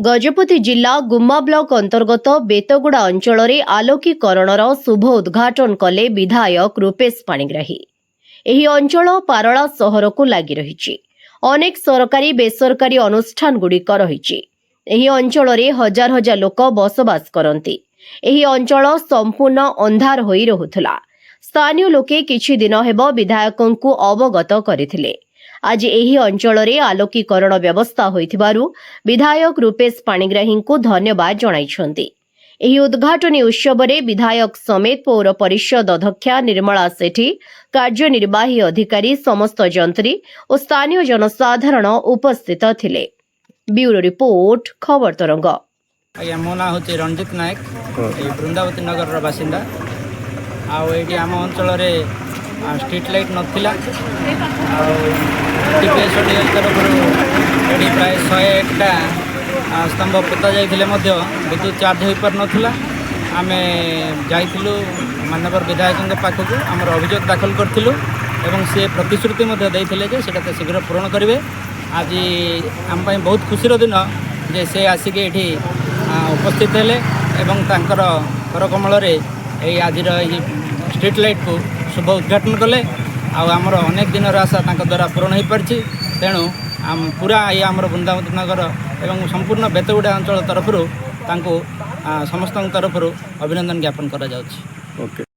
गजपति जिला गुम्मा ब्लॉक अंतर्गत बेतगुड़ा अंचल में आलोकीकरणर शुभ उद्घाटन कले विधायक रूपेश पाणिग्राही। एही अंचल पारला सहर को लगी रही अनेक सरकारी बेसरकारी अनुष्ठान गुड़िक रही। एही अंचल में हजार हजार लोक बसवास करती। एही अंचल संपूर्ण अंधार होई रहुथला। स्थानीय लोके किछि दिन हेब विधायकों को अवगत करथिले। आज एही अंचल में आलोकीकरण व्यवस्था होइथिबारु विधायक रूपेश पाणिग्राही को धन्यवाद जणाइछन्ति। एही उद्घाटनी उत्सव में विधायक समेत पौर परिषद अध्यक्षा निर्मला सेठी, कार्यनिर्वाही अधिकारी, समस्त जंत्री और स्थानीय जनसाधारण उपस्थित थिले। ब्यूरो रिपोर्ट, खबर तरंग। आज्ञा मो ना हूँ रणजित नायक, वृंदावती नगर बासिंदा। आम अंचल स्ट्रीट लाइट नाला टीपीएसडीएल तरफ ये प्राय 101टा स्तंभ पोता जाइए विद्युत चार्ज हो पार नाला। आम जाइलु मानवर विधायकों पाखक आम अभियोग दाखल करूँ और सी प्रतिश्रुति देते से शीघ्र पूरण करेंगे। आज आम बहुत खुशी दिन जे से आसिक ये उपस्थित हेले एवं तांकर करकमल आज स्ट्रीट लाइट को शुभ उद्घाटन कले। आमर अनेक दिन आशा द्वारा पूरण हो पार्टी। तेणु आम पूरा ये आमर वृंदावती नगर एवं संपूर्ण बेतगुड़ा अंचल तरफ समस्त तरफ अभिनंदन ज्ञापन करा जाउछि।